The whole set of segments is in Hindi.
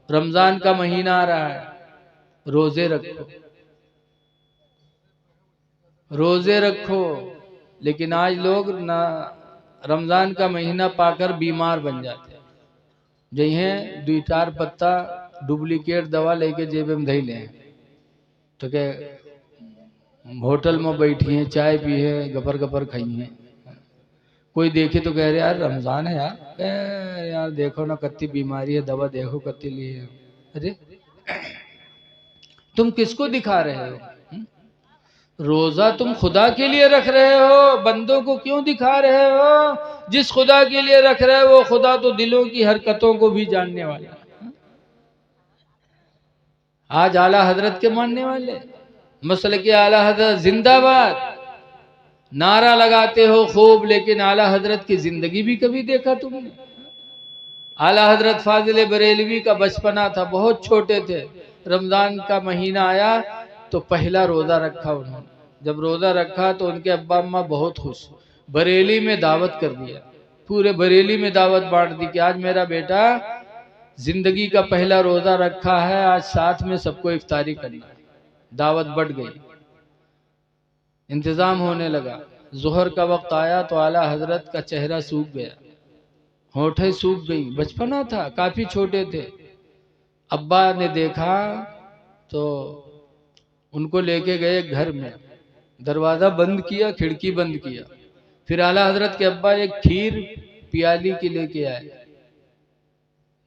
रमजान का महीना आ रहा है, रोजे रखो, रोजे रखो। लेकिन आज लोग ना रमजान का महीना पाकर बीमार बन जाते हैं। जइहे 2-4 पत्ता डुप्लीकेट दवा लेके जेब में धई ले, तो क्या होटल में बैठी है, चाय पी है, गपर गपर खाई है। कोई देखे तो कह रहे यार रमजान है यार, यार देखो ना कत्ती बीमारी है, दवा देखो कत्ती ली है। अरे तुम किसको दिखा रहे हो? रोजा तुम खुदा के लिए रख रहे हो, बंदों को क्यों दिखा रहे हो? जिस खुदा के लिए रख रहे हो वो खुदा तो दिलों की हरकतों को भी जानने वाला है। आज आला हजरत के मानने वाले, मसल के आला हजरत जिंदाबाद नारा लगाते हो खूब, लेकिन आला हजरत की जिंदगी भी कभी देखा तुमने? आला हजरत फाजिल बरेलवी का बचपना था, बहुत छोटे थे। रमजान का महीना आया तो पहला रोजा रखा उन्होंने। जब रोजा रखा तो उनके अब्बा अम्मा बहुत खुश, बरेली में दावत कर दिया, पूरे बरेली में दावत बांट दी कि आज मेरा बेटा जिंदगी का पहला रोजा रखा है, आज साथ में सबको इफ्तारी करना है। दावत बढ़ गई, इंतजाम होने लगा। जोहर का वक्त आया तो आला हजरत का चेहरा सूख गया, होठें सूख गई, बचपना था, काफी छोटे थे। अब्बा ने देखा तो उनको लेके गए घर में, दरवाजा बंद किया, खिड़की बंद किया। फिर आला हजरत के अब्बा एक खीर प्याली के लेके आए,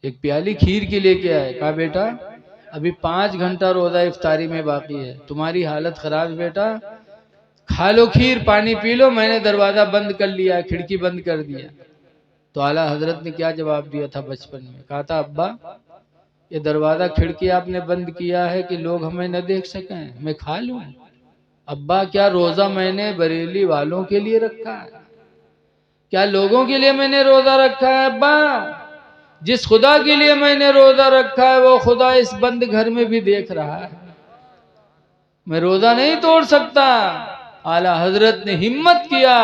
एक प्याली खीर की लेके आए। कहा बेटा अभी 5 घंटा रोजा इफ्तारी में बाकी है, तुम्हारी हालत खराब है बेटा, खा लो खीर, पानी पी लो, मैंने दरवाजा बंद कर लिया, खिड़की बंद कर दिया। तो आला हजरत ने क्या जवाब दिया था बचपन में? कहा था अब्बा ये दरवाजा खिड़की आपने बंद किया है कि लोग हमें न देख सकें, मैं खा लूं? अब्बा क्या रोजा मैंने बरेली वालों के लिए रखा है? क्या लोगों के लिए मैंने रोजा रखा है? अब्बा जिस खुदा के लिए मैंने रोजा रखा है वो खुदा इस बंद घर में भी देख रहा है, मैं रोजा नहीं तोड़ सकता। आला हजरत ने हिम्मत किया,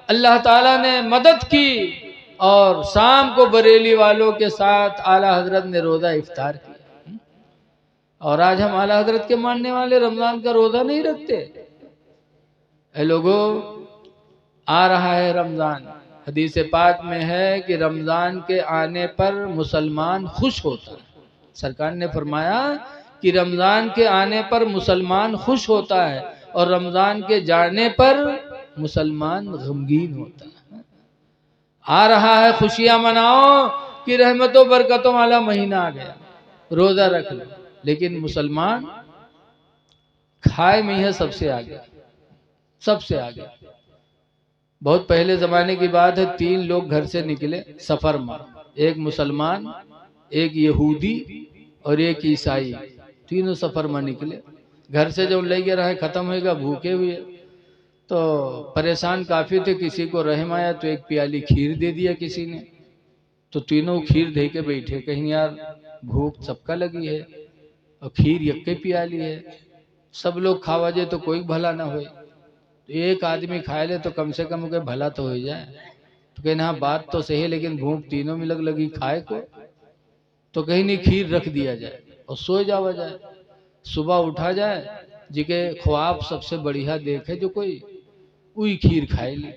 अल्लाह ताला ने मदद की और शाम को बरेली वालों के साथ आला हजरत ने रोजा इफ्तार किया। और आज हम आला हजरत के मानने वाले रमजान का रोजा नहीं रखते। ऐ लोगों, आ रहा है रमजान, हदीस पाक में है कि रमजान के आने पर मुसलमान खुश होता है। सरकार ने फरमाया कि रमजान के आने पर मुसलमान खुश होता है और रमजान के जाने पर मुसलमान गमगीन होता है। आ रहा है, खुशियां मनाओ कि रहमतों बरकतों वाला महीना आ गया, रोजा रख लो। लेकिन मुसलमान खाए में है सबसे आगे, सबसे आगे। बहुत पहले जमाने की बात है, 3 लोग घर से निकले सफर में, एक मुसलमान, एक यहूदी और एक ईसाई, तीनों सफर में निकले। घर से जब ले गए रहे खत्म होगा, भूखे हुए तो परेशान काफी थे। किसी को रहम आया तो एक प्याली खीर दे दिया किसी ने, तो तीनों खीर दे के बैठे, कहीं यार भूख सबका लगी है और खीर यक्के प्याली है, सब लोग खावा जाए तो कोई भला ना हो, तो एक आदमी खाए ले तो कम से कम उनके भला तो हो जाए। तो कहीं हाँ बात तो सही है, लेकिन भूख तीनों में लगी खाए को, तो कहीं नहीं खीर रख दिया जाए और सो जावा जाए। सुबह उठा जाए, जिके ख्वाब सबसे बढ़िया देखे जो कोई, वही खीर खाए ली।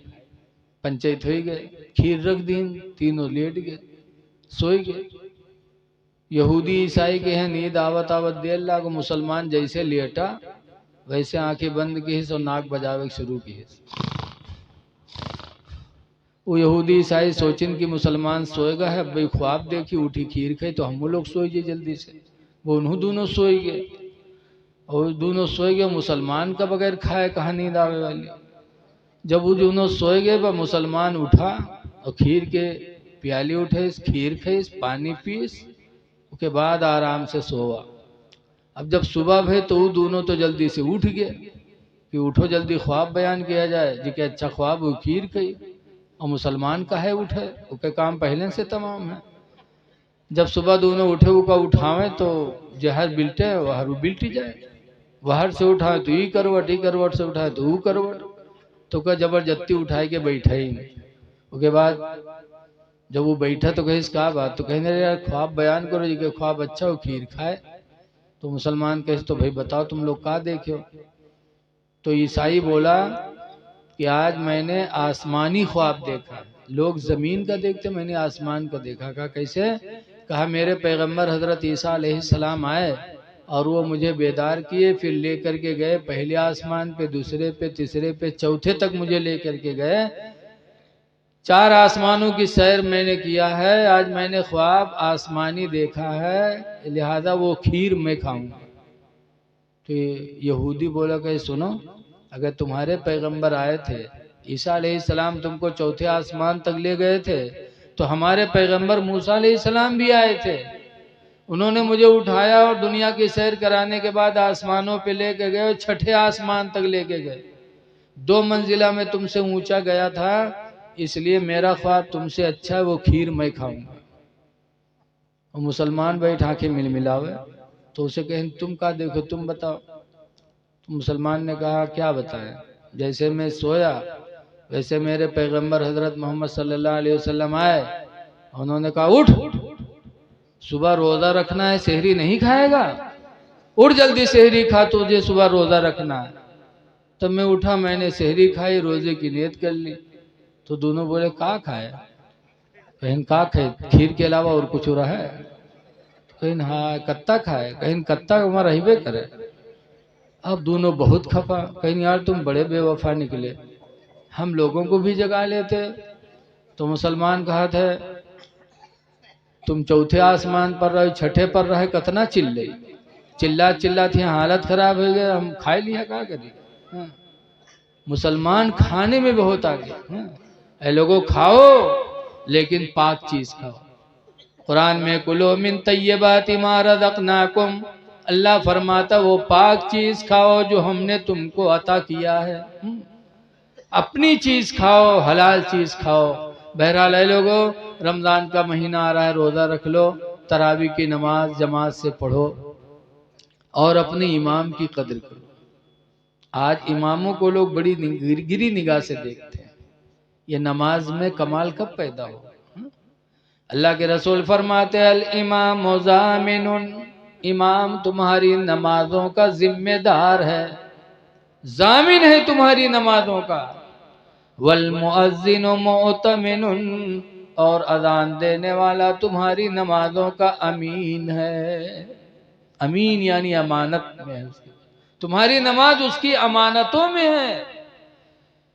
पंचायत हो गए, खीर रख दी, तीनों लेट गए, सोए गए। यहूदी ईसाई के हैं नींद आवत आवत देर लाग, मुसलमान जैसे लेटा वैसे आंखें बंद की और नाक बजावे शुरू की। वो यहूदी ईसाई सोचिन कि मुसलमान सोएगा है, भाई ख्वाब देखी उठी खीर खाई तो हम लोग सोए गए जल्दी से। वो उन्हों दोनों सोए गए और दोनों सोए गए। मुसलमान का बगैर खाए कहाँ नींद आवे वाली। जब वो दोनों सोए गए वह मुसलमान उठा और खीर के प्याली उठे, खीर खाई, पानी पीस, उसके बाद आराम से सोवा। अब जब सुबह भई तो वो दोनों तो जल्दी से उठ गए कि उठो जल्दी ख्वाब बयान किया जाए, जी के अच्छा ख्वाब वो खीर कही, और मुसलमान का है उठे, उसके काम पहले से तमाम है। जब सुबह दोनों उठे उका उठावे तो जहर बिल्टे वहर बिल्टी जाए, वहर से उठाए तो ही करवट से उठाए तो वो करवट, तो क्या जबरदस्ती उठाए के बैठे ही। उसके बाद जब वो बैठा तो कहे क्या बात, तो कहने यार ख्वाब बयान करो जी, के ख्वाब अच्छा हो खीर खाए। तो मुसलमान कहे तो भाई बताओ तुम लोग क्या देखे हो। तो ईसाई बोला कि आज मैंने आसमानी ख्वाब देखा। लोग जमीन का देखते, मैंने आसमान का देखा। कहा कैसे? कहा मेरे पैगंबर हजरत ईसा अलैहिस्सलाम आए और वो मुझे बेदार किए, फिर लेकर के गए पहले आसमान पे, दूसरे पे, तीसरे पे, चौथे तक मुझे लेकर के गए। 4 आसमानों की सैर मैंने किया है। आज मैंने ख्वाब आसमानी देखा है, लिहाजा वो खीर मैं खाऊंगा। तो यहूदी बोला कि सुनो, अगर तुम्हारे पैगंबर आए थे, ईसा अलैहिस्सलाम तुमको चौथे आसमान तक ले गए थे, तो हमारे पैगंबर मूसा अलैहिस्सलाम भी आए थे। उन्होंने मुझे उठाया और दुनिया की सैर कराने के बाद आसमानों पे लेके गए और छठे आसमान तक लेके गए। 2 मंजिला में तुमसे ऊंचा गया था, इसलिए मेरा ख्वाब तुमसे अच्छा है, वो खीर मैं खाऊंगा। और मुसलमान बैठा के मिलमिलावे। तो उसे कहें तुम क्या देखो, तुम बताओ। तो मुसलमान ने कहा क्या बताएं, जैसे मैं सोया वैसे मेरे पैगंबर हजरत मोहम्मद सल्लल्लाहु अलैहि वसल्लम आए। उन्होंने कहा उठ, सुबह रोजा रखना है, सेहरी नहीं खाएगा, उठ जल्दी सेहरी खा, तुझे सुबह रोजा रखना है। तब मैं उठा, मैंने सेहरी खाई, रोजे की नियत कर ली। तो दोनों बोले का खाया? कहीं का खाए, खीर के अलावा और कुछ रहा है? कहीं हाँ कत्ता खाए, कहीं कत्ता वहां रहीबे करे। अब दोनों बहुत खफा, कहीं यार तुम बड़े बेवफा निकले, हम लोगों को भी जगा लेते। तो मुसलमान कहा था तुम चौथे आसमान पर रहे, छठे पर रहे, कतना चिल्ले, चिल्ला चिल्ला थी, हालत खराब हो गया, हम खाए लिया क्या करिए। हाँ। मुसलमान खाने में बहुत आगे। हाँ। लोगों खाओ लेकिन पाक चीज खाओ। कुरान में कुलो मिन तय्यबाति मा रज़क़नाकुम, अल्लाह फरमाता वो पाक चीज खाओ जो हमने तुमको अता किया है। अपनी चीज खाओ, हलाल चीज खाओ। बहरहाल है लोगों, रमजान का महीना आ रहा है, रोजा रख लो, तरावी की नमाज जमात से पढ़ो और अपने इमाम की कदर करो। आज इमामों को लोग बड़ी गिरी निगाह से देखते हैं, ये नमाज में कमाल कब पैदा हो। अल्लाह के रसूल फरमाते अल इमाम ज़ामिनुन, इमाम तुम्हारी नमाजों का जिम्मेदार है, जामिन है तुम्हारी नमाजों का। वल मुअज्जिनु मुअतमिनुन, और अजान देने वाला तुम्हारी नमाजों का अमीन है। अमीन यानी अमानत में है उसकी, तुम्हारी नमाज उसकी अमानतों में है।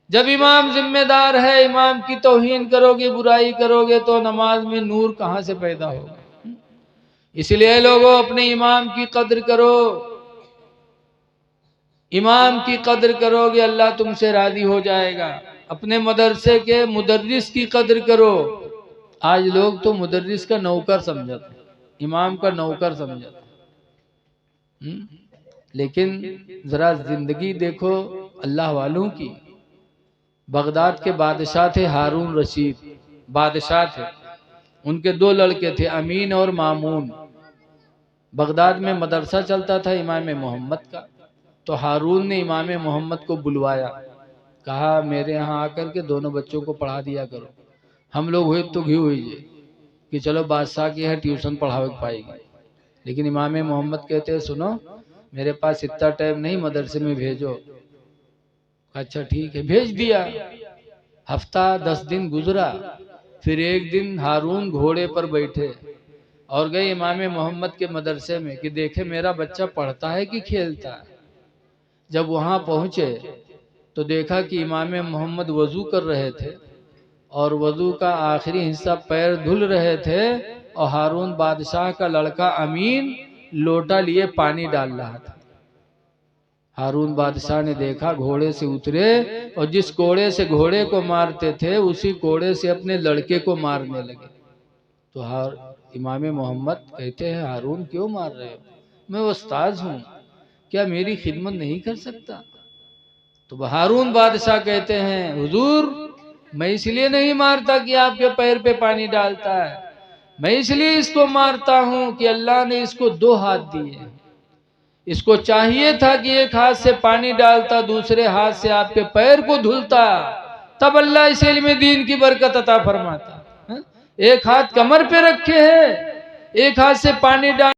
जब इमाम जिम्मेदार है, इमाम की तौहीन करोगे, बुराई करोगे, तो नमाज में नूर कहां से पैदा होगा। इसलिए लोगों अपने इमाम की कद्र करो, इमाम की कद्र करोगे अल्लाह तुमसे राजी हो जाएगा। अपने मदरसे के मुदर्रिस की कद्र करो। आज लोग तो मुदर्रिस का नौकर समझते, इमाम का नौकर समझते। लेकिन जरा जिंदगी देखो अल्लाह वालों की। बगदाद के बादशाह थे हारून रशीद, बादशाह थे, उनके 2 लड़के थे अमीन और मामून। बगदाद में मदरसा चलता था इमाम मोहम्मद का। तो हारून ने इमाम मोहम्मद को बुलवाया, कहा मेरे यहाँ आकर के दोनों बच्चों को पढ़ा दिया करो। हम लोग हुए तो घी हुई कि चलो बादशाह की है ट्यूशन पढ़ावे पाएगी। लेकिन इमाम मोहम्मद कहते हैं सुनो मेरे पास इतना टाइम नहीं, मदरसे में भेजो। अच्छा ठीक है, भेज दिया। हफ्ता 10 दिन गुजरा, फिर एक दिन हारून घोड़े पर बैठे और गए इमाम मोहम्मद के मदरसे में कि देखे मेरा बच्चा पढ़ता है कि खेलता है। जब वहां पहुंचे तो देखा कि इमाम मोहम्मद वजू कर रहे थे और वजू का आखिरी हिस्सा पैर धुल रहे थे और हारून बादशाह का लड़का अमीन लोटा लिए पानी डाल रहा था। हारून बादशाह ने देखा, घोड़े से उतरे और जिस कोड़े से घोड़े को मारते थे उसी कोड़े से अपने लड़के को मारने लगे। तो इमाम मोहम्मद कहते हैं हारून क्यों मार रहे हो, मैं उस्ताद हूँ, क्या मेरी खिदमत नहीं कर सकता। तो हारून बादशाह कहते हैं हुजूर मैं इसलिए नहीं मारता कि आपके पैर पे पानी डालता है, मैं इसलिए इसको मारता हूं कि अल्लाह ने इसको 2 हाथ दिए, इसको चाहिए था कि एक हाथ से पानी डालता, दूसरे हाथ से आपके पैर को धुलता, तब अल्लाह इस इल्म दीन की बरकत अता फरमाता। एक हाथ कमर पे रखे है, एक हाथ से पानी डाल